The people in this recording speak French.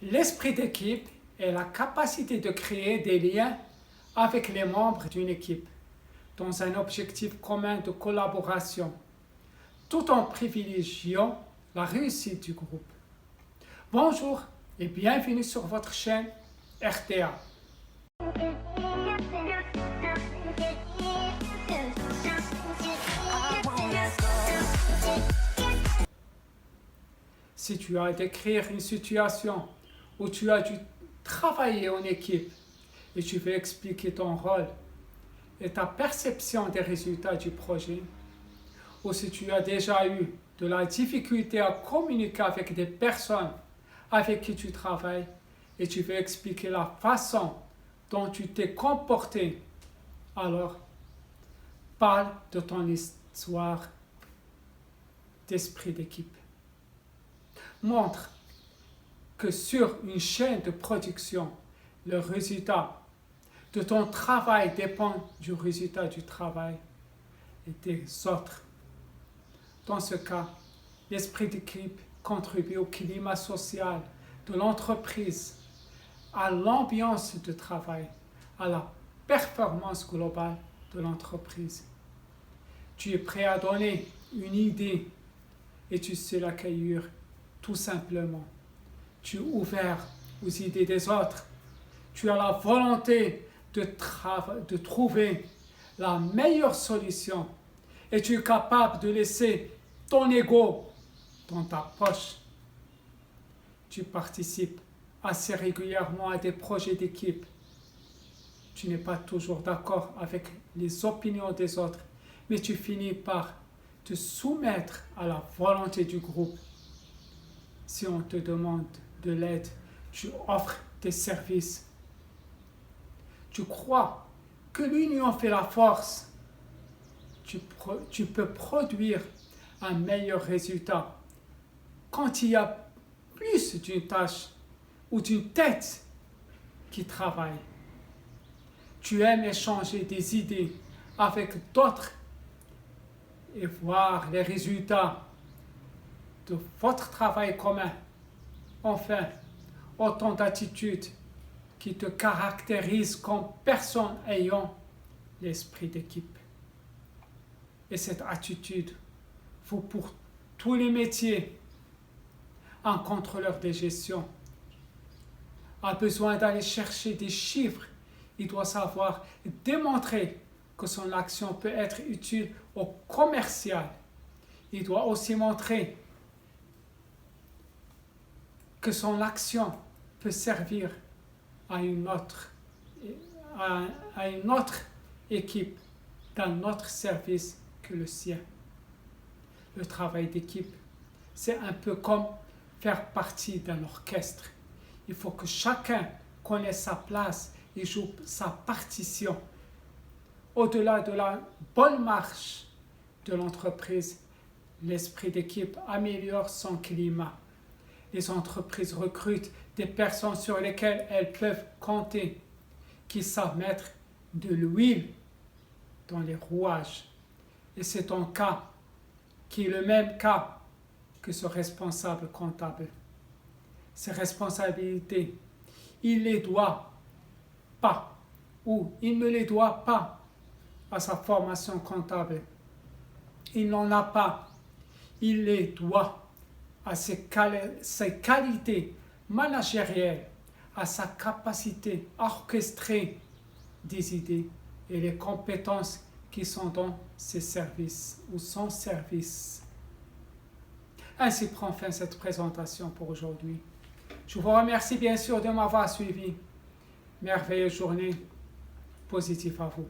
L'esprit d'équipe est la capacité de créer des liens avec les membres d'une équipe dans un objectif commun de collaboration, tout en privilégiant la réussite du groupe. Bonjour et bienvenue sur votre chaîne RTA. Si tu as à décrire une situation où tu as dû travailler en équipe et tu veux expliquer ton rôle et ta perception des résultats du projet, ou si tu as déjà eu de la difficulté à communiquer avec des personnes avec qui tu travailles et tu veux expliquer la façon dont tu t'es comporté, alors parle de ton histoire d'esprit d'équipe. Montre que sur une chaîne de production, le résultat de ton travail dépend du résultat du travail et des autres. Dans ce cas, l'esprit d'équipe contribue au climat social de l'entreprise, à l'ambiance de travail, à la performance globale de l'entreprise. Tu es prêt à donner une idée et tu sais l'accueillir tout simplement. Tu es ouvert aux idées des autres. Tu as la volonté de trouver la meilleure solution et tu es capable de laisser ton ego dans ta poche. Tu participes assez régulièrement à des projets d'équipe. Tu n'es pas toujours d'accord avec les opinions des autres, mais tu finis par te soumettre à la volonté du groupe. Si on te demande de l'aide, tu offres tes services. Tu crois que l'union fait la force. Tu peux produire un meilleur résultat quand il y a plus d'une tâche ou d'une tête qui travaille. Tu aimes échanger des idées avec d'autres et voir les résultats de votre travail commun. Enfin, autant d'attitudes qui te caractérisent comme personne ayant l'esprit d'équipe. Et cette attitude vaut pour tous les métiers. Un contrôleur de gestion a besoin d'aller chercher des chiffres. Il doit savoir démontrer que son action peut être utile au commercial. Il doit aussi montrer que son action peut servir à une autre équipe dans notre service que le sien. Le travail d'équipe, c'est un peu comme faire partie d'un orchestre. Il faut que chacun connaisse sa place et joue sa partition. Au-delà de la bonne marche de l'entreprise, l'esprit d'équipe améliore son climat. Les entreprises recrutent des personnes sur lesquelles elles peuvent compter, qui savent mettre de l'huile dans les rouages. Et c'est ton cas, qui est le même cas que ce responsable comptable. Ses responsabilités, il les doit pas, ou il ne les doit pas à sa formation comptable. Il n'en a pas, il les doit à ses qualités managérielles, à sa capacité à orchestrer des idées et les compétences qui sont dans ses services ou son service. Ainsi prend fin cette présentation pour aujourd'hui. Je vous remercie bien sûr de m'avoir suivi. Merveilleuse journée positive à vous.